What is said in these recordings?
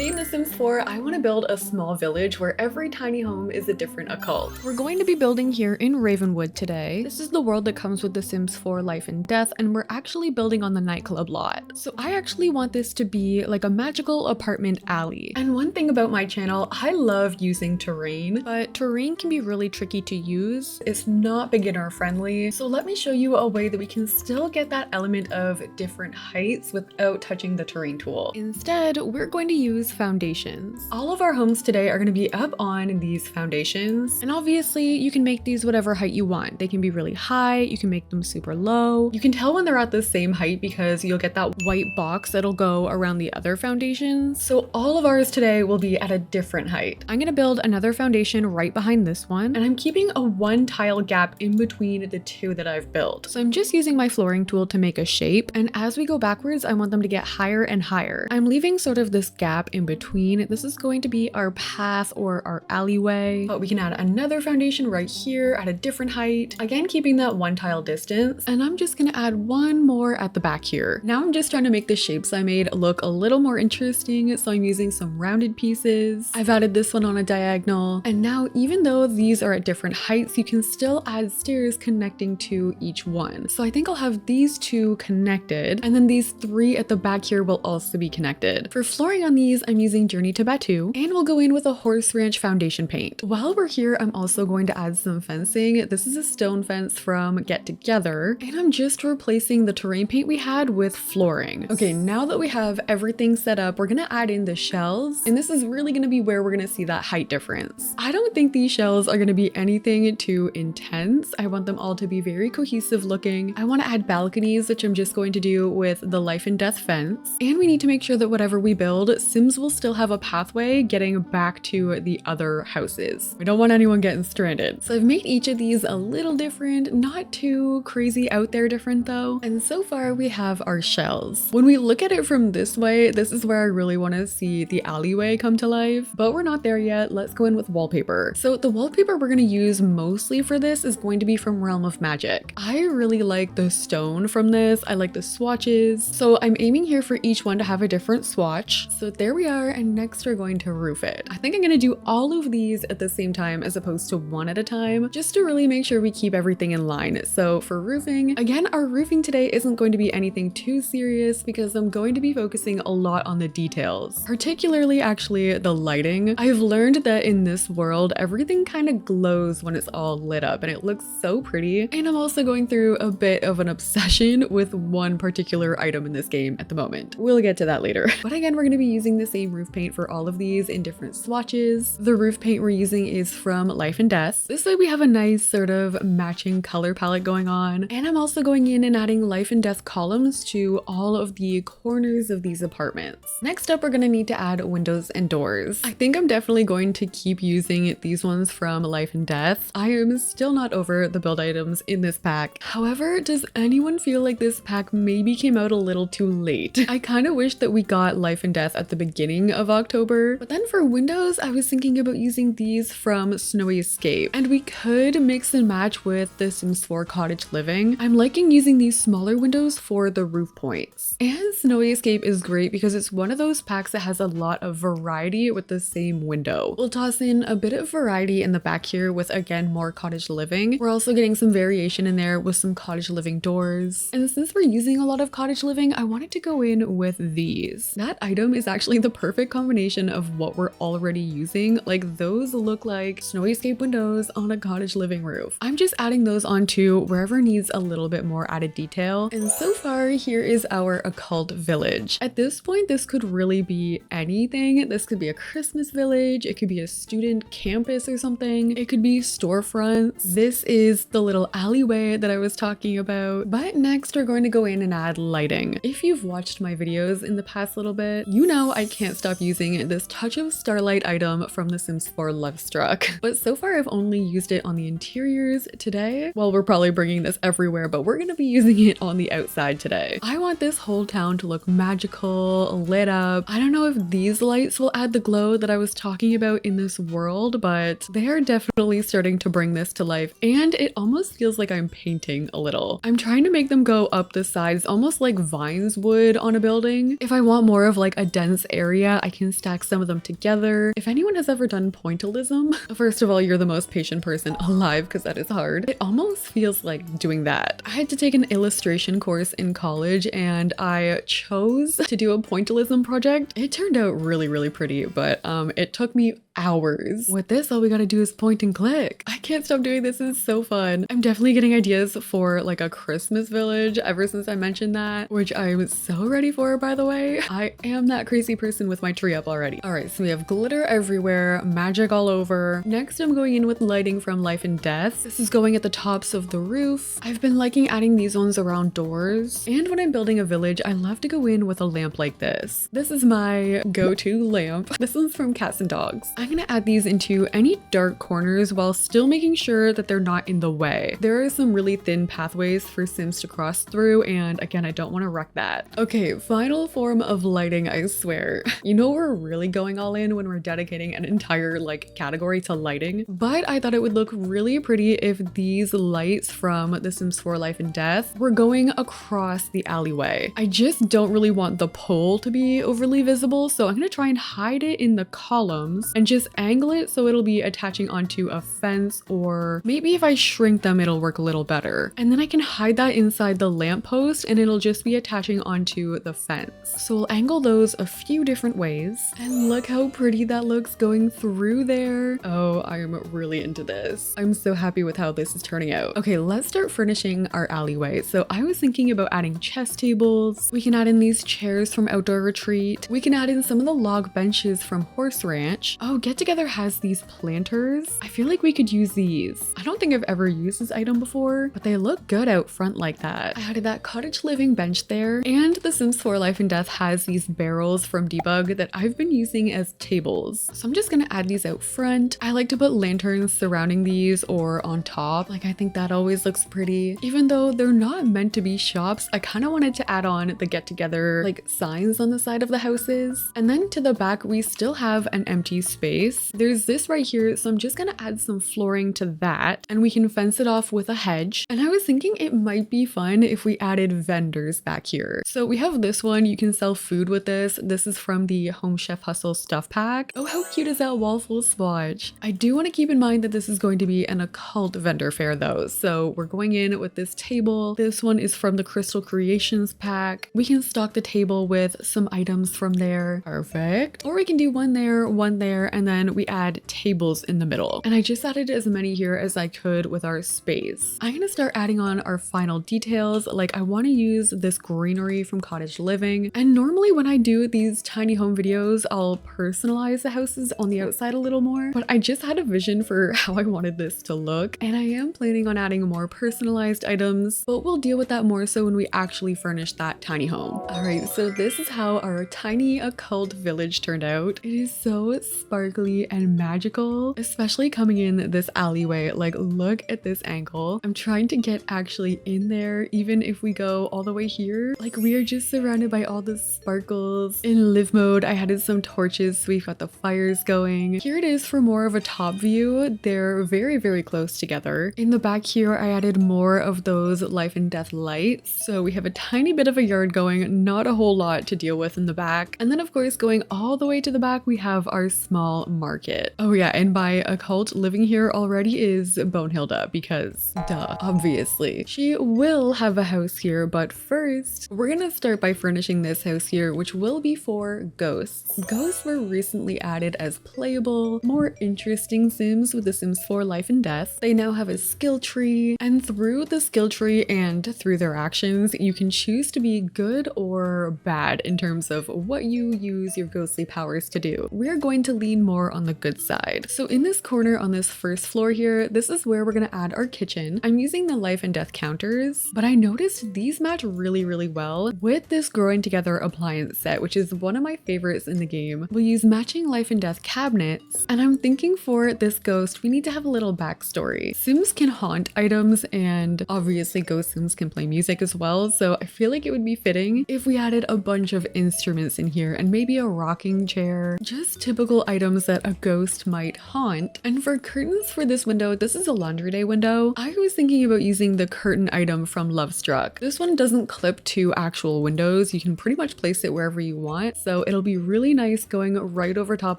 Today in The Sims 4, I want to build a small village where every tiny home is a different occult. We're going to be building here in Ravenwood today. This is the world that comes with The Sims 4 Life and Death, and we're actually building on the nightclub lot. So I actually want this to be like a magical apartment alley. And one thing about my channel, I love using terrain, but terrain can be really tricky to use. It's not beginner friendly. So let me show you a way that we can still get that element of different heights without touching the terrain tool. Instead, we're going to use foundations. All of our homes today are going to be up on these foundations, and obviously you can make these whatever height you want. They can be really high, you can make them super low. You can tell when they're at the same height because you'll get that white box that'll go around the other foundations. So all of ours today will be at a different height. I'm going to build another foundation right behind this one, and I'm keeping a 1 tile gap in between the 2 that I've built. So I'm just using my flooring tool to make a shape, and as we go backwards, I want them to get higher and higher. I'm leaving sort of this gap in between. This is going to be our path or our alleyway, but we can add another foundation right here at a different height, again keeping that 1 tile distance, and I'm just gonna add one more at the back here. Now I'm just trying to make the shapes I made look a little more interesting, so I'm using some rounded pieces. I've added this one on a diagonal, and now even though these are at different heights, you can still add stairs connecting to each one. So I think I'll have these 2 connected, and then these 3 at the back here will also be connected. For flooring on these, I'm using Journey to Batu, and we'll go in with a Horse Ranch foundation paint. While we're here, I'm also going to add some fencing. This is a stone fence from Get Together, and I'm just replacing the terrain paint we had with flooring. Okay, now that we have everything set up, we're gonna add in the shells, and this is really gonna be where we're gonna see that height difference. I don't think these shells are gonna be anything too intense. I want them all to be very cohesive looking. I want to add balconies, which I'm just going to do with the Life and Death fence, and we need to make sure that whatever we build, Sims will still have a pathway getting back to the other houses. We don't want anyone getting stranded. So I've made each of these a little different, not too crazy out there different though. And so far we have our shells. When we look at it from this way, this is where I really want to see the alleyway come to life, but we're not there yet. Let's go in with wallpaper. So the wallpaper we're going to use mostly for this is going to be from Realm of Magic. I really like the stone from this. I like the swatches. So I'm aiming here for each one to have a different swatch. So there we are, and next we're going to roof it. I think I'm going to do all of these at the same time as opposed to one at a time, just to really make sure we keep everything in line. So for roofing, again, our roofing today isn't going to be anything too serious because I'm going to be focusing a lot on the details, particularly actually the lighting. I've learned that in this world, everything kind of glows when it's all lit up and it looks so pretty. And I'm also going through a bit of an obsession with one particular item in this game at the moment. We'll get to that later. But again, we're going to be using the same roof paint for all of these in different swatches. The roof paint we're using is from Life and Death. This way we have a nice sort of matching color palette going on. And I'm also going in and adding Life and Death columns to all of the corners of these apartments. Next up, we're going to need to add windows and doors. I think I'm definitely going to keep using these ones from Life and Death. I am still not over the build items in this pack. However, does anyone feel like this pack maybe came out a little too late? I kind of wish that we got Life and Death at the beginning of October, but then for windows, I was thinking about using these from Snowy Escape, and we could mix and match with the Sims 4 Cottage Living. I'm liking using these smaller windows for the roof points. And Snowy Escape is great because it's one of those packs that has a lot of variety with the same window. We'll toss in a bit of variety in the back here with, again, more Cottage Living. We're also getting some variation in there with some Cottage Living doors. And since we're using a lot of Cottage Living, I wanted to go in with these. That item is actually the perfect combination of what we're already using. Like, those look like Snowy Escape windows on a Cottage Living roof. I'm just adding those onto wherever needs a little bit more added detail. And so far, here is our occult village. At this point, this could really be anything. This could be a Christmas village. It could be a student campus or something. It could be storefronts. This is the little alleyway that I was talking about. But next, we're going to go in and add lighting. If you've watched my videos in the past little bit, you know I can't stop using this Touch of Starlight item from The Sims 4 Lovestruck. But so far, I've only used it on the interiors today. Well, we're probably bringing this everywhere, but we're going to be using it on the outside today. I want this whole town to look magical, lit up. I don't know if these lights will add the glow that I was talking about in this world, but they are definitely starting to bring this to life, and it almost feels like I'm painting a little. I'm trying to make them go up the sides, almost like vines would on a building. If I want more of like a dense area area, I can stack some of them together. If anyone has ever done pointillism, first of all, you're the most patient person alive because that is hard. It almost feels like doing that. I had to take an illustration course in college and I chose to do a pointillism project. It turned out really pretty, but it took me hours. With this, all we gotta do is point and click. I can't stop doing this. It's so fun. I'm definitely getting ideas for like a Christmas village ever since I mentioned that, which I'm so ready for, by the way. I am that crazy person with my tree up already. All right, so we have glitter everywhere, magic all over. Next, I'm going in with lighting from Life and Death. This is going at the tops of the roof. I've been liking adding these ones around doors. And when I'm building a village, I love to go in with a lamp like this. This is my go-to lamp. This one's from Cats and Dogs. I'm gonna add these into any dark corners while still making sure that they're not in the way. There are some really thin pathways for Sims to cross through, and again, I don't want to wreck that. Okay, final form of lighting, I swear. You know we're really going all in when we're dedicating an entire like category to lighting, but I thought it would look really pretty if these lights from The Sims 4 Life and Death were going across the alleyway. I just don't really want the pole to be overly visible, so I'm gonna try and hide it in the columns and just angle it so it'll be attaching onto a fence, or maybe if I shrink them it'll work a little better. And then I can hide that inside the lamppost and it'll just be attaching onto the fence. So we'll angle those a few different ways. And look how pretty that looks going through there. Oh, I'm really into this. I'm so happy with how this is turning out. Okay, let's start furnishing our alleyway. So I was thinking about adding chess tables. We can add in these chairs from Outdoor Retreat. We can add in some of the log benches from Horse Ranch. Oh, Get Together has these planters. I feel like we could use these. I don't think I've ever used this item before, but they look good out front like that. I added that cottage living bench there, and The Sims 4 Life and Death has these barrels from Debug that I've been using as tables. So I'm just gonna add these out front. I like to put lanterns surrounding these or on top. Like, I think that always looks pretty. Even though they're not meant to be shops, I kind of wanted to add on the Get Together like signs on the side of the houses. And then to the back, we still have an empty space. There's this right here, so I'm just gonna add some flooring to that, and we can fence it off with a hedge. And I was thinking it might be fun if we added vendors back here. So we have this one, you can sell food with this. This is from the Home Chef Hustle stuff pack. Oh, how cute is that wall full of splotch? I do want to keep in mind that this is going to be an occult vendor fair though. So we're going in with this table. This one is from the Crystal Creations pack. We can stock the table with some items from there. Perfect. Or we can do one there, and then we add tables in the middle. And I just added as many here as I could with our space. I'm gonna start adding on our final details. Like, I want to use this greenery from Cottage Living. And normally when I do these tiny home videos, I'll personalize the houses on the outside a little more, but I just had a vision for how I wanted this to look, and I am planning on adding more personalized items, but we'll deal with that more so when we actually furnish that tiny home. All right, so this is how our tiny occult village turned out. It is so sparkly and magical, especially coming in this alleyway. Like, look at this angle. I'm trying to get actually in there, even if we go all the way here. Like, we are just surrounded by all the sparkles. In live mode, I added some torches, so we've got the fires going. Here it is for more of a top view. They're very close together. In the back here, I added more of those life and death lights. So we have a tiny bit of a yard going, not a whole lot to deal with in the back. And then of course, going all the way to the back, we have our small market. Oh yeah, and by occult living here already is Bonehilda, because duh, obviously. She will have a house here, but first, we're gonna start by furnishing this house here, which will be for ghosts. Ghosts were recently added as playable, more interesting Sims with The Sims 4 Life and Death. They now have a skill tree, and through the skill tree and through their actions, you can choose to be good or bad in terms of what you use your ghostly powers to do. We're going to lean more on the good side. So in this corner on this first floor here, this is where we're gonna add our kitchen. I'm using the life and death counters, but I noticed these match really well with this growing together appliance set, which is one of my favorites in the game. We'll use matching life and death cabinets, and I'm thinking for this ghost, we need to have a little backstory. Sims can haunt items, and obviously ghost Sims can play music as well, so I feel like it would be fitting if we added a bunch of instruments in here and maybe a rocking chair. Just typical items items that a ghost might haunt. And for curtains for this window, this is a laundry day window. I was thinking about using the curtain item from Love Struck. This one doesn't clip to actual windows. You can pretty much place it wherever you want. So it'll be really nice going right over top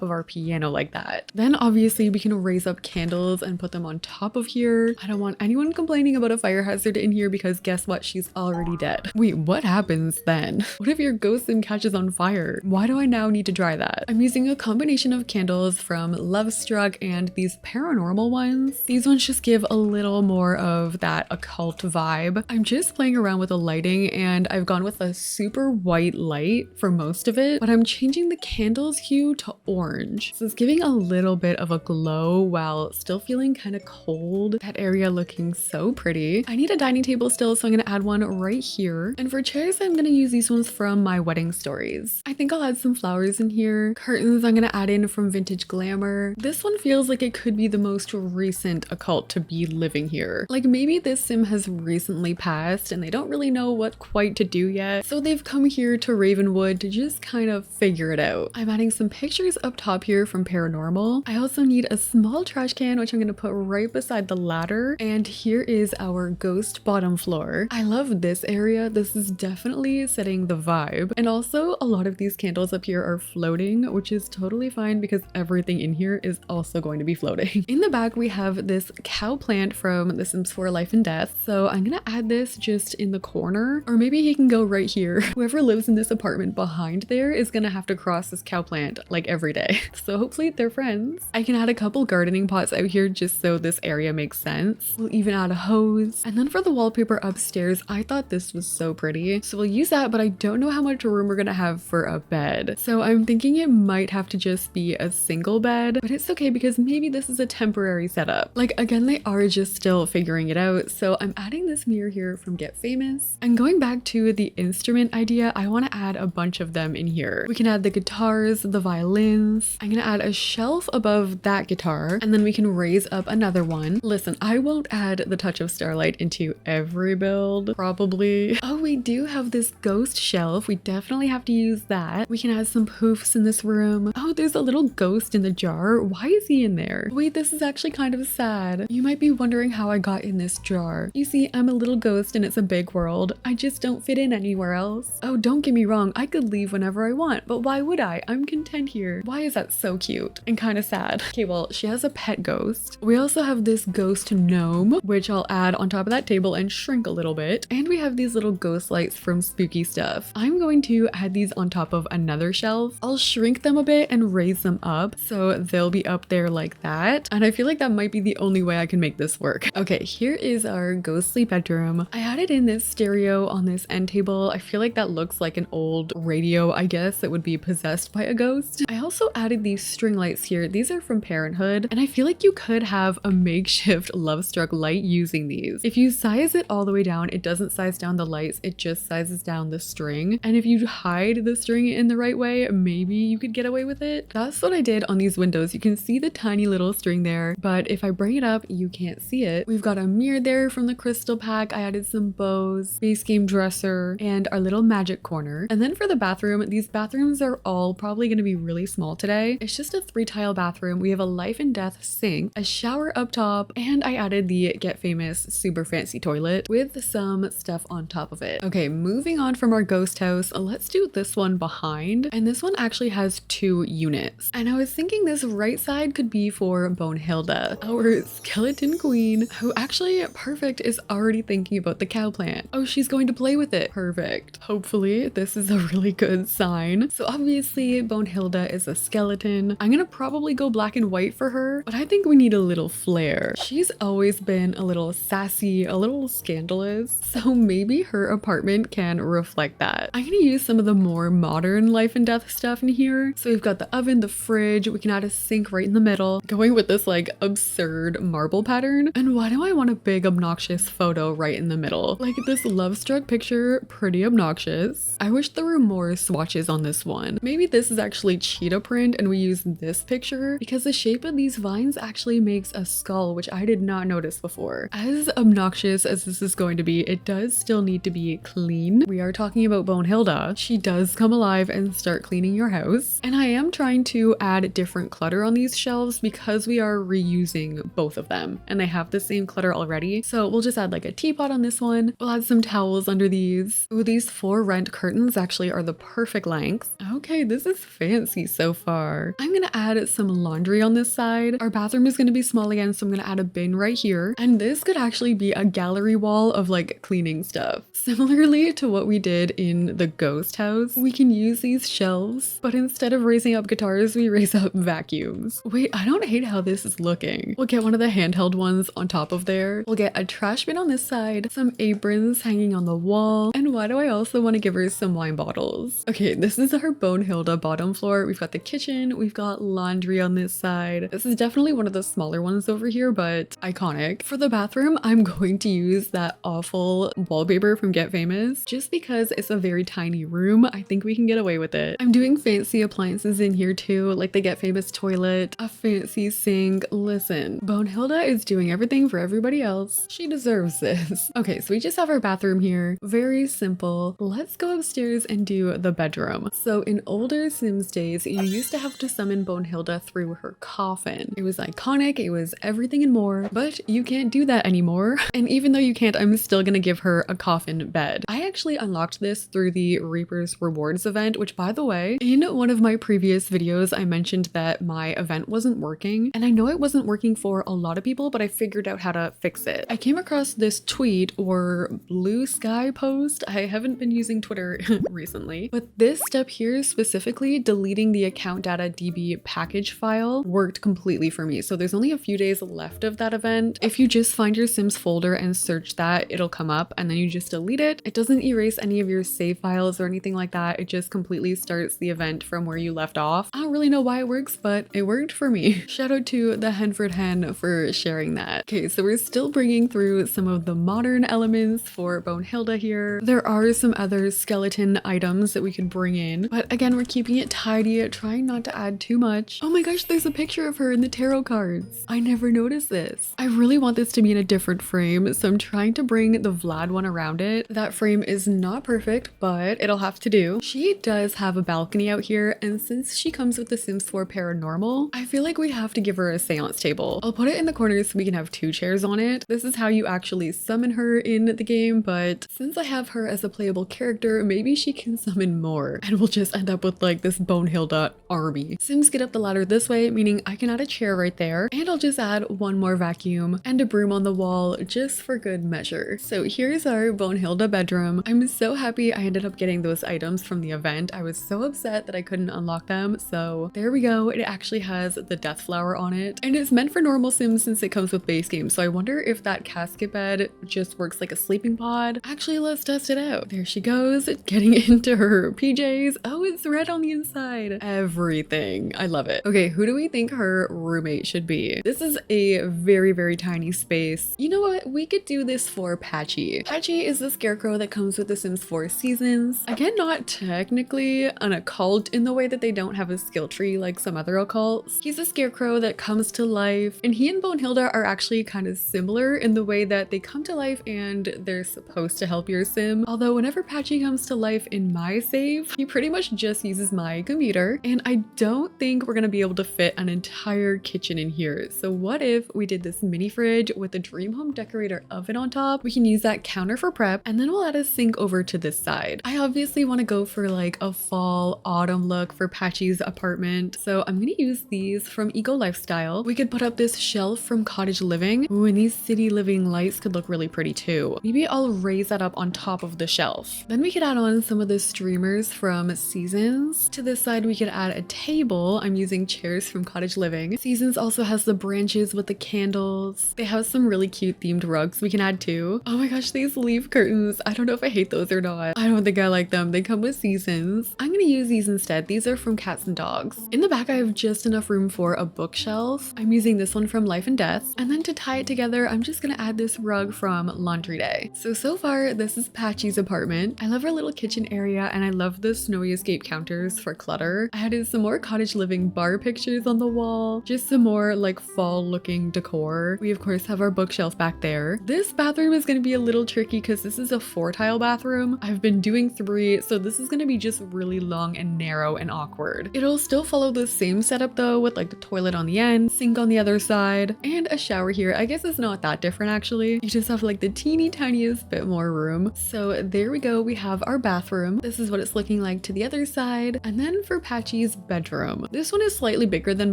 of our piano like that. Then obviously we can raise up candles and put them on top of here. I don't want anyone complaining about a fire hazard in here because guess what? She's already dead. Wait, what happens then? What if your ghost sim catches on fire? Why do I now need to dry that? I'm using a combination of candles from Love Struck and these paranormal ones. These ones just give a little more of that occult vibe. I'm just playing around with the lighting and I've gone with a super white light for most of it, but I'm changing the candle's hue to orange. So it's giving a little bit of a glow while still feeling kind of cold. That area looking so pretty. I need a dining table still, so I'm gonna add one right here. And for chairs, I'm gonna use these ones from my wedding stories. I think I'll add some flowers in here. Curtains I'm gonna add in from Vintage Glamour. This one feels like it could be the most recent occult to be living here. Like maybe this sim has recently passed and they don't really know what quite to do yet. So they've come here to Ravenwood to just kind of figure it out. I'm adding some pictures up top here from Paranormal. I also need a small trash can, which I'm gonna put right beside the ladder. And here is our ghost bottom floor. I love this area. This is definitely setting the vibe. And also a lot of these candles up here are floating, which is totally fine because everything in here is also going to be floating. In the back, we have this cow plant from The Sims 4 Life and Death. So I'm gonna add this just in the corner, or maybe he can go right here. Whoever lives in this apartment behind there is gonna have to cross this cow plant like every day. So hopefully they're friends. I can add a couple gardening pots out here just so this area makes sense. We'll even add a hose. And then for the wallpaper upstairs, I thought this was so pretty. So we'll use that, but I don't know how much room we're gonna have for a bed. So I'm thinking it might have to just be a single bed, but it's okay because maybe this is a temporary setup. Like again, they are just still figuring it out. So I'm adding this mirror here from Get Famous. And going back to the instrument idea, I want to add a bunch of them in here. We can add the guitars, the violins. I'm gonna add a shelf above that guitar, and then we can raise up another one. Listen, I won't add the touch of starlight into every build, probably. Oh, we do have this ghost shelf. We definitely have to use that. We can add some poofs in this room. Oh, there's a little ghost in the jar. Why is he in there? Wait, this is actually kind of sad. You might be wondering how I got in this jar. You see, I'm a little ghost and it's a big world. I just don't fit in anywhere else. Oh, don't get me wrong. I could leave whenever I want, but why would I? I'm content here. Why is that so cute and kind of sad? Okay, well, she has a pet ghost. We also have this ghost gnome, which I'll add on top of that table and shrink a little bit. And we have these little ghost lights from Spooky Stuff. I'm going to add these on top of another shelf. I'll shrink them a bit and raise them up so they'll be up there like that. And I feel like that might be the only way I can make this work. Okay, here is our ghostly bedroom. I added in this stereo on this end table. I feel like that looks like an old radio, I guess, that would be possessed by a ghost. I also added these string lights here. These are from Parenthood, and I feel like you could have a makeshift Love Struck light using these. If you size it all the way down, it doesn't size down the lights, it just sizes down the string. And if you hide the string in the right way, maybe you could get away with it. That's what I did on these windows. You can see the tiny little string there, but if I bring it up, you can't see it. We've got a mirror there from the crystal pack. I added some bows, base game dresser, and our little magic corner. And then for the bathroom, these bathrooms are all probably going to be really small today. It's just a 3-tile bathroom. We have a life and death sink, a shower up top, and I added the Get Famous super fancy toilet with some stuff on top of it. Okay, moving on from our ghost house, let's do this one behind. And this one actually has 2 units. And I was thinking this right side could be for Bonehilda, our skeleton queen, who actually, perfect, is already thinking about the cow plant. Oh, she's going to play with it. Perfect. Hopefully this is a really good sign. So obviously Bonehilda is a skeleton. I'm gonna probably go black and white for her, but I think we need a little flair. She's always been a little sassy, a little scandalous, so maybe her apartment can reflect that. I'm gonna use some of the more modern life and death stuff in here. So we've got the oven, the fridge, we can add a sink right in the middle, going with this like absurd marble pattern. And why do I want a big obnoxious photo right in the middle? Like this Love Struck picture, pretty obnoxious. I wish there were more swatches on this one. Maybe this is actually cheetah print and we use this picture because the shape of these vines actually makes a skull, which I did not notice before. As obnoxious as this is going to be, it does still need to be clean. We are talking about Bonehilda. She does come alive and start cleaning your house. And I am trying to add different clutter on these shelves because we are reusing both of them and they have the same clutter already. So we'll just add like a teapot on this one. We'll add some towels under these. Ooh, these for rent curtains actually are the perfect length. Okay, this is fancy so far. I'm gonna add some laundry on this side. Our bathroom is gonna be small again, so I'm gonna add a bin right here. And this could actually be a gallery wall of like cleaning stuff. Similarly to what we did in the ghost house, we can use these shelves, but instead of raising up guitars, we raise up vacuums. Wait, I don't hate how this is looking. We'll get one of the handheld ones on top of there. We'll get a trash bin on this side, some aprons hanging on the wall, and why do I also want to give her some wine bottles? Okay, this is our Bonehilda bottom floor. We've got the kitchen, we've got laundry on this side. This is definitely one of the smaller ones over here, but iconic. For the bathroom, I'm going to use that awful wallpaper from Get Famous. Just because it's a very tiny room, I think we can get away with it. I'm doing fancy appliances in here too, like the Get Famous toilet, a fancy sink. Listen, Bonehilda is doing everything for everybody else. She deserves this. Okay, so we just have our bathroom here. Very simple. Let's go upstairs and do the bedroom. So in older Sims days, you used to have to summon Bonehilda through her coffin. It was iconic, it was everything and more, but you can't do that anymore. And even though you can't, I'm still gonna give her a coffin bed. I actually unlocked this through the Reaper's Rewards event, which by the way, in one of my previous videos, I mentioned that my event wasn't working. And I know it wasn't working for a lot of people, but I figured out how to fix it. I came across this tweet or blue sky post. I haven't been using Twitter recently, but this step here specifically, deleting the account data DB package file, worked completely for me. So there's only a few days left of that event. If you just find your Sims folder and search that, it'll come up and then you just delete it. It doesn't erase any of your save files or anything like that. It just completely starts the event from where you left off. I don't really know why it works, but it worked for me. Shout out to the Henford Hen for sharing that. Okay, so we're still bringing through some of the modern elements for Bonehilda here. There are some other skeleton items that we could bring in, but again, we're keeping it tidy, trying not to add too much. Oh my gosh, there's a picture of her in the tarot cards. I never noticed this. I really want this to be in a different frame, so I'm trying to bring the Vlad one around it. That frame is not perfect, but it'll have to do. She does have a balcony out here, and since she comes with the Sims 4 Paranormal, I feel like we have to give her a seance table. I'll put it in the corner so we can have 2 chairs on it. This is how you actually summon her in the game, but since I have her as a playable character, maybe she can summon more, and we'll just end up with like this Bonehilda army. Sims get up the ladder this way, meaning I can add a chair right there, and I'll just add one more vacuum and a broom on the wall just for good measure. So here's our Bonehilda bedroom. I'm so happy I ended up getting those items from the event. I was so upset that I couldn't unlock them, so there we go. It actually has the death flower on it, and it's meant for normal Sims since it comes with base game, so I wonder if that casket bed just works like a sleeping pod. Actually, let's test it out. There she goes, getting into her PJs. Oh, it's red on the inside. Everything. I love it. Okay, who do we think her roommate should be? This is a very, very tiny space. You know what? We could do this for Patchy. Patchy is the scarecrow that comes with the Sims 4 seasons. Again, not technically an occult in the way that they don't have a skill tree like some other occults. He's a scarecrow that comes to life, and he and Bonehilda are actually kind of similar in the way that they come to life and they're supposed to help your Sim. Although whenever Patchy comes to life in my save, he pretty much just uses my computer, and I don't think we're gonna be able to fit an entire kitchen in here. So what if we did this mini fridge with a dream home decorator oven on top? We can use that counter for prep, and then we'll add a sink over to this side. I obviously want to go for like a fall autumn look for Patchy's apartment, so I'm gonna use these from Eco Lifestyle. We could put up this shelf from Cottage Living. Ooh, and these city living lights could look really pretty too. Maybe I'll raise that up on top of the shelf. Then we could add on some of the streamers from Seasons. To this side, we could add a table. I'm using chairs from Cottage Living. Seasons also has the branches with the candles. They have some really cute themed rugs we can add too. Oh my gosh, these leaf curtains. I don't know if I hate those or not. I don't think I like them. They come with Seasons. I'm gonna use these instead. These are from Cats and Dogs. In the back, I have just enough room for a bookshelf. I'm using this one from Life and Death. And then to tie it together, I'm just gonna add this rug from Laundry Day. So far, this is Patchy's apartment. I love her little kitchen area, and I love the snowy escape counters for clutter. I added some more Cottage Living bar pictures on the wall, just some more like fall looking decor. We of course have our bookshelf back there. This bathroom is gonna be a little tricky because this is a 4-tile bathroom. I've been doing 3, so this is gonna be just really long and narrow and awkward. It'll still follow the same setup though, with like the toilet on the end, sink on the other side, and a shower here. I guess it's not that different actually. You just have like the teeny tiniest bit more room. So there we go. We have our bathroom. This is what it's looking like to the other side. And then for Patchy's bedroom, this one is slightly bigger than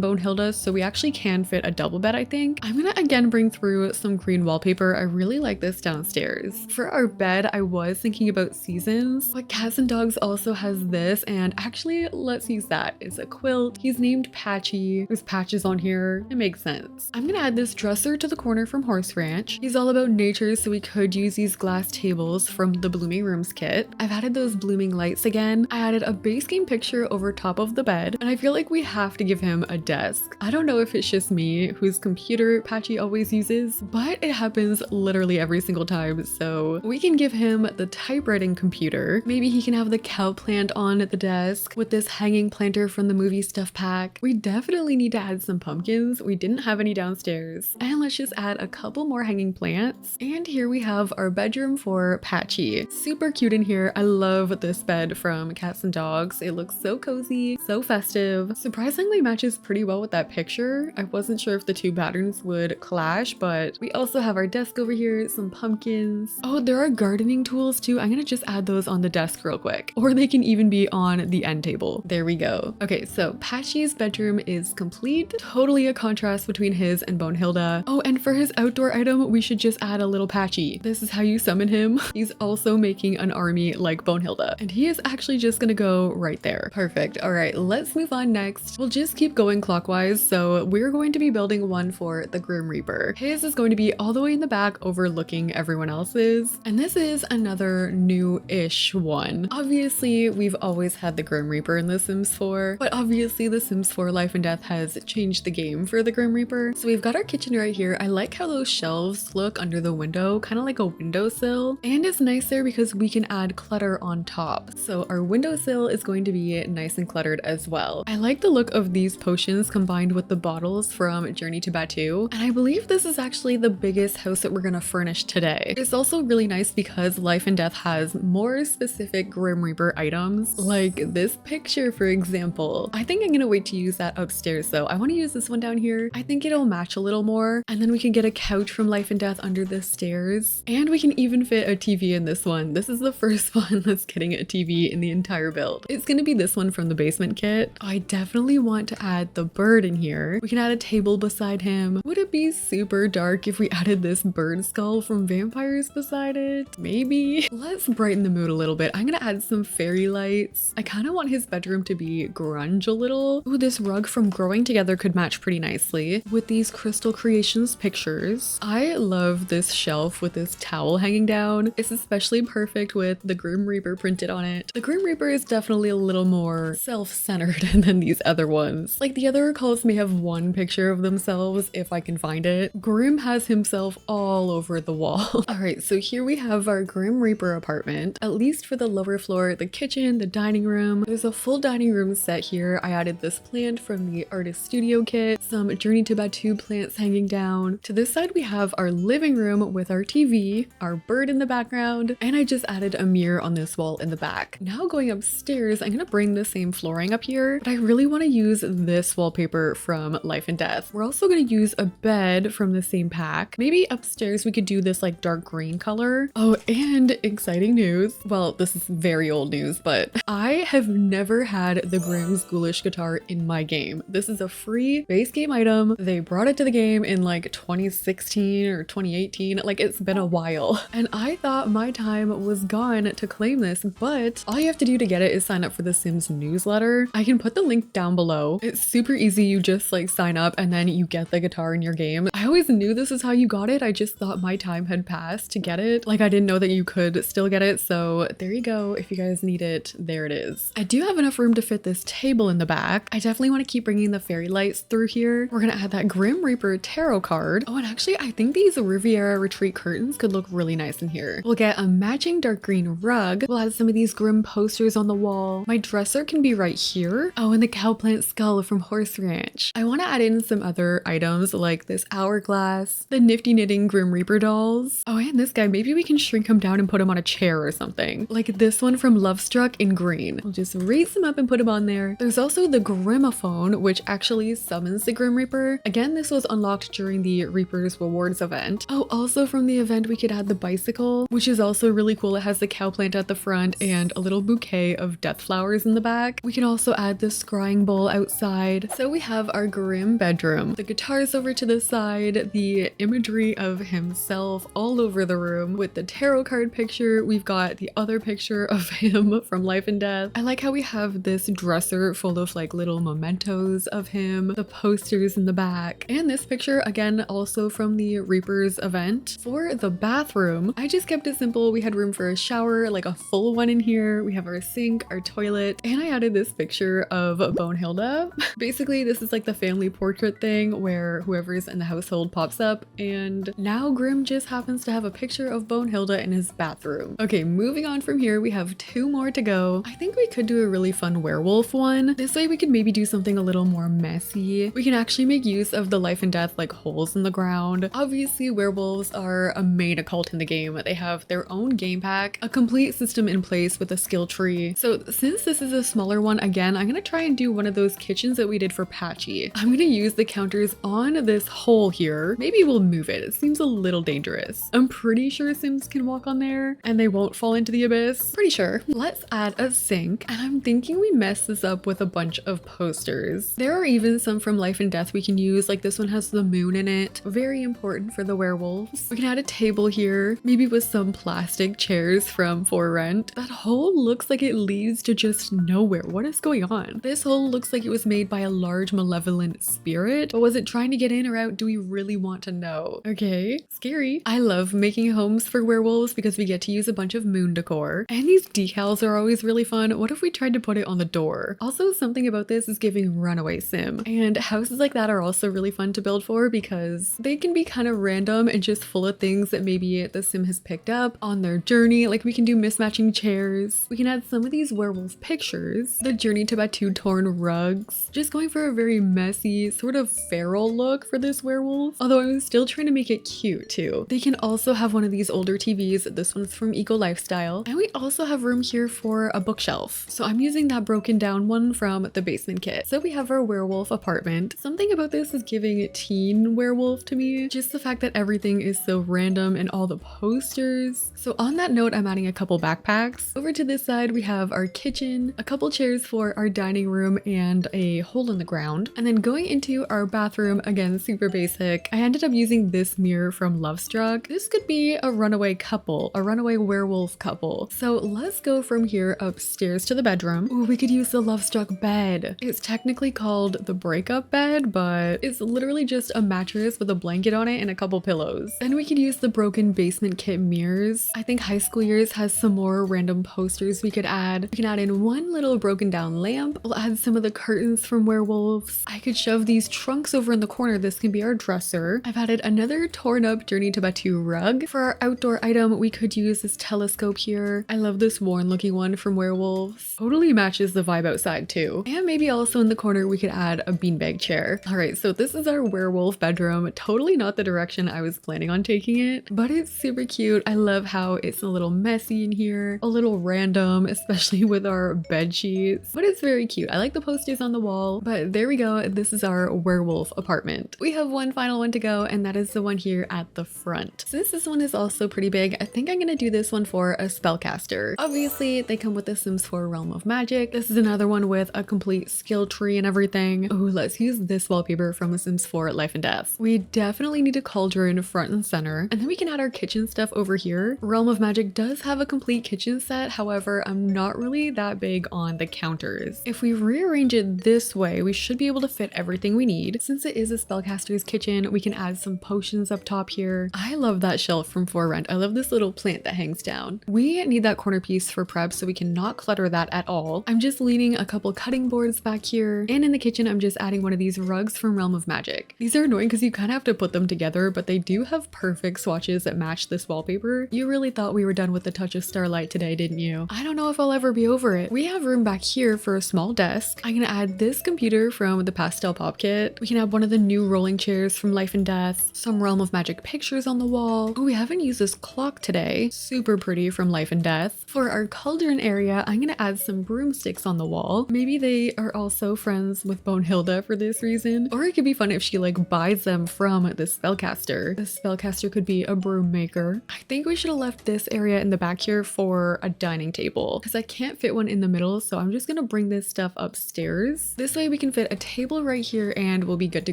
Bonehilda's, so we actually can fit a double bed, I think. I'm gonna again bring through some green wallpaper. I really like this downstairs. For our bed, I was thinking about seasons, but Cats and Dogs also has this, and actually let's use that. It's a quilt. He's named Patchy. There's patches on here. It makes sense. I'm gonna add this dresser to the corner from Horse Ranch. He's all about nature, so we could use these glass tables from the Blooming Rooms kit. I've added those blooming lights again. I added a base game picture over top of the bed, and I feel like we have to give him a desk. I don't know if it's just me whose computer Patchy always uses, but it happens literally every single time, so we can give him the typewriting computer. Maybe he can have the cow plant on at the desk with this hanging planter from the movie stuff pack. We definitely need to add some pumpkins. We didn't have any downstairs. And let's just add a couple more hanging plants. And here we have our bedroom for Patchy. Super cute in here. I love this bed from Cats and Dogs. It looks so cozy, so festive. Surprisingly matches pretty well with that picture. I wasn't sure if the two patterns would clash, but we also have our desk over here, some pumpkins. Oh, there are gardening tools too. I'm gonna just add those on the desk real quick, or they can even be on the end table. There we go. Okay, so Patchy's bedroom is complete. Totally a contrast between his and Bonehilda. Oh, and for his outdoor item, we should just add a little Patchy. This is how you summon him. He's also making an army like Bonehilda, and he is actually just gonna go right there. Perfect. All right, let's move on next. We'll just keep going clockwise. So we're going to be building one for the Grim Reaper. His is going to be all the way in the back overlooking everyone else's. And this is another new-ish one. Obviously, we've always had the Grim Reaper in The Sims 4, but obviously The Sims 4 Life and Death has changed the game for the Grim Reaper. So we've got our kitchen right here. I like how those shelves look under the window, kind of like a windowsill. And it's nice there because we can add clutter on top. So our windowsill is going to be nice and cluttered as well. I like the look of these potions combined with the bottles from Journey to Batu. And I believe this is actually the biggest house that we're gonna furnish today. It's also really nice because Life and Death has more specific Grim Reaper items, like this picture, for example. I think I'm gonna wait to use that upstairs though. I want to use this one down here. I think it'll match a little more. And then we can get a couch from Life and Death under the stairs. And we can even fit a TV in this one. This is the first one that's getting a TV in the entire build. It's gonna be this one from the basement kit. I definitely want to add the bird in here. We can add a table beside him. Would it be super dark if we added this bird skull from Vampires beside it? Maybe. Let's brighten the mood a little bit. I'm gonna add some fairy lights. I kind of want his bedroom to be grunge a little. Ooh, this rug from Growing Together could match pretty nicely with these Crystal Creations pictures. I love this shelf with this towel hanging down. It's especially perfect with the Grim Reaper printed on it. The Grim Reaper is definitely a little more self-centered than these other ones. Like the other occults may have one picture of themselves if I can find it. Grim has himself all over the wall. All right, so here we have our Grim Reaper apartment, at least for the lower floor, the kitchen, the dining room. There's a full dining room set here. I added this plant from the artist studio kit, some Journey to Batu plants hanging down. To this side, we have our living room with our TV, our bird in the background, and I just added a mirror on this wall in the back. Now going upstairs, I'm gonna bring the same flooring up here, but I really want to use this wallpaper from Life and Death. We're also going to use a bed from the same pack. Maybe upstairs we could do this like dark green color. Oh, and exciting news. Well, this is very old news, but I have never had the Grimm's Ghoulish guitar in my game. This is a free base game item. They brought it to the game in like 2016 or 2018. Like it's been a while. And I thought my time was gone to claim this, but all you have to do to get it is sign up for the Sims newsletter. I can put the link down below. It's super easy. You just like sign up and then you get the guitar in your game. I always knew this is how you got it. I just thought my time had passed to get it. Like I didn't know that you could still get it. So there you go. If you guys need it, there it is. I do have enough room to fit this table in the back. I definitely want to keep bringing the fairy lights through here. We're gonna add that Grim Reaper tarot card. Oh, and actually I think these Riviera retreat curtains could look really nice in here. We'll get a matching dark green rug. We'll add some of these Grim posters on the wall. My dresser can be right here. Oh, and the cowplant skull from Horse Ranch. I want to add in some other items like this hourglass, the nifty knitting Grim Reaper dolls. Oh, and this guy, maybe we can shrink him down and put him on a chair or something. Like this one from Lovestruck in green. We'll just raise him up and put him on there. There's also also the Grimophone, which actually summons the Grim Reaper. Again, this was unlocked during the Reaper's Rewards event. Oh, also from the event, we could add the bicycle, which is also really cool. It has the cow plant at the front and a little bouquet of death flowers in the back. We can also add the scrying bowl outside. So we have our Grim bedroom. The guitar's over to the side, the imagery of himself all over the room with the tarot card picture. We've got the other picture of him from Life and Death. I like how we have this dresser full of like little mementos of him, the posters in the back, and this picture again also from the Reaper's event. For the bathroom, I just kept it simple. We had room for a shower, like a full one in here. We have our sink, our toilet, and I added this picture of Bonehilda. Basically, this is like the family portrait thing where whoever's in the household pops up, and now Grim just happens to have a picture of Bonehilda in his bathroom. Okay, moving on from here, we have 2 more to go. I think we could do a really fun werewolf one. This way we could maybe do something a little more messy. We can actually make use of the Life and Death like holes in the ground. Obviously, werewolves are a main occult in the game. They have their own game pack, a complete system in place with a skill tree. So since this is a smaller one, again, I'm gonna try and do one of those kitchens that we did for Patchy. I'm gonna use the counters on this hole here. Maybe we'll move it. It seems a little dangerous. I'm pretty sure Sims can walk on there and they won't fall into the abyss. Pretty sure. Let's add a sink, and I'm thinking we mess this up with a bunch of posters. There are even some from Life and Death we can use, like this one has the moon in it. Very important for the werewolves. We can add a table here, maybe with some plastic chairs from For Rent. That hole looks like it leads to just nowhere. What is going on? This hole looks like it was made by a large malevolent spirit, but was it trying to get in or out? Do we really want to know? Okay, scary. I love making homes for werewolves because we get to use a bunch of moon decor, and these decals are always really fun. What if we tried to put it on the door? Also, something about this is giving runaway sim, and houses like that are also really fun to build for because they can be kind of random and just full of things that maybe the sim has picked up on their journey. Like we can do mismatching chairs. We can add some of these werewolf pictures, the journey to Batu torn rugs, just going for a very messy sort of feral look for this werewolf, although I'm still trying to make it cute too. They can also have one of these older TVs. This one's from Eco Lifestyle, and we also have room here for a bookshelf, so I'm using that broken down one from the basement kit. So we have our werewolf apartment. Something about this is giving teen werewolf to me, just the fact that everything is so random and all the posters. So on that note, I'm adding a couple backpacks. Over to this side we have our kitchen, a couple chairs for our dining room, and a hole in the ground. And then going into our bathroom, again super basic, I ended up using this mirror from Lovestruck. This could be a runaway couple, a runaway werewolf couple. So let's go from here upstairs to the bedroom. Ooh, we could use the Lovestruck bed. It's technically called the breakup bed, but it's literally just a mattress with a blanket on it and a couple pillows. Then we could use the broken basement kit mirrors. I think High School Years has some more random posters we could add. We can add in one little broken down lamp. We'll add some of the curtains from werewolves. I could shove these trunks over in the corner. This can be our dresser. I've added another torn up Journey to Batu rug. For our outdoor item, we could use this telescope here. I love this worn looking one from werewolves. Totally matches the vibe outside too. And maybe also in the corner we could add a beanbag chair. All right, so this is our werewolf bedroom. Totally not the direction I was planning on taking it, but it's super cute. I love how it's a little messy in here, a little random, especially with our bed sheets, but it's very cute. I like the posters on the wall, but there we go. This is our werewolf apartment. We have one final one to go, and that is the one here at the front. Since this one is also pretty big, I think I'm gonna do this one for a spellcaster. Obviously, they come with the Sims 4 Realm of Magic. This is another one with a complete skill tree and everything. Oh, let's use this wallpaper from The Sims 4 Life and Death. We definitely need a cauldron front and center, and then we can add our kitchen stuff over here. Realm of Magic does have a complete kitchen set, however, I'm not really that big on the counters. If we rearrange it this way, we should be able to fit everything we need. Since it is a spellcaster's kitchen, we can add some potions up top here. I love that shelf from For Rent. I love this little plant that hangs down. We need that corner piece for prep, so we cannot clutter that at all. I'm just leaning a couple cutting boards back here, and in the kitchen I'm just adding one of these rugs from Realm of Magic. These are annoying because you kind of have to put them together, but they do have perfect swatches that match this wallpaper. You really thought we were done with the touch of starlight today, didn't you? I don't know if I'll ever be over it. We have room back here for a small desk. I'm gonna add this computer from the Pastel Pop Kit. We can have one of the new rolling chairs from Life and Death, some Realm of Magic pictures on the wall. Oh, we haven't used this clock today. Super pretty from Life and Death. For our cauldron area, I'm gonna add some broomsticks on the wall. Maybe they are also friends with Bonehilda for this reason. Or it could be fun if she like buys them from the spellcaster. The spellcaster could be a broom maker. I think we should have left this area in the back here for a dining table because I can't fit one in the middle, so I'm just gonna bring this stuff upstairs. This way we can fit a table right here and we'll be good to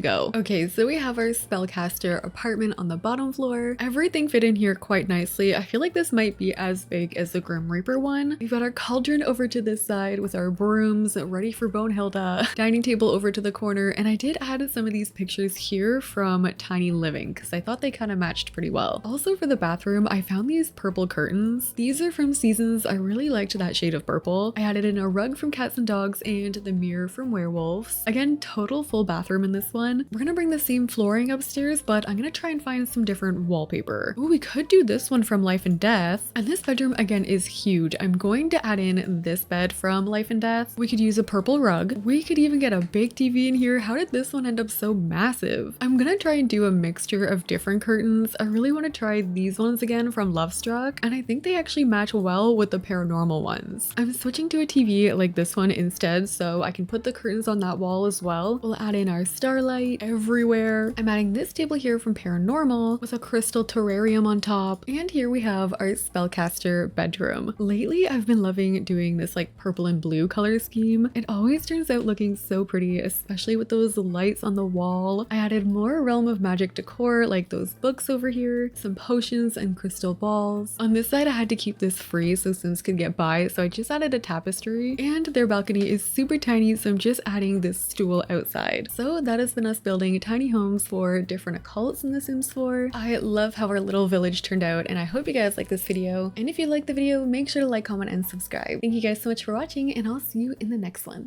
go. Okay, so we have our spellcaster apartment on the bottom floor. Everything fit in here quite nicely. I feel like this might be as big as the Grim Reaper one. We've got our cauldron over to this side with our brooms ready for Bonehilda. Dining table over to the corner, and I did add some of these pictures here from Tiny Living because I thought they kind of matched pretty well. Also for the bathroom, I found these purple curtains. These are from Seasons. I really liked that shade of purple. I added in a rug from Cats and Dogs and the mirror from Werewolves. Again, total full bathroom in this one. We're gonna bring the same flooring upstairs, but I'm gonna try and find some different wallpaper. Ooh, we could do this one from Life and Death. And this bedroom again is huge. I'm going to add in this bed from Life and Death. We could use a purple rug. We could even get a big TV in here. How did this one end up so massive? I'm gonna try and do a mixture of different curtains. I really want to try these ones again from Lovestruck, and I think they actually match well with the paranormal ones. I'm switching to a TV like this one instead, so I can put the curtains on that wall as well. We'll add in our starlight everywhere. I'm adding this table here from Paranormal with a crystal terrarium on top, and here we have our spellcaster bedroom. Lately, I've been loving doing this like purple and blue color scheme. It always turns out looking so pretty, especially with those lights on the wall. I added more Realm of Magic decor like those books over here, some potions and crystal balls. On this side, I had to keep this free so Sims could get by, so I just added a tapestry, and their balcony is super tiny, so I'm just adding this stool outside. So that has been us building tiny homes for different occults in The Sims 4. I love how our little village turned out, and I hope you guys like this video. And if you like the video, make sure to like, comment, and subscribe. Thank you guys so much for watching, and I'll see you in the next one.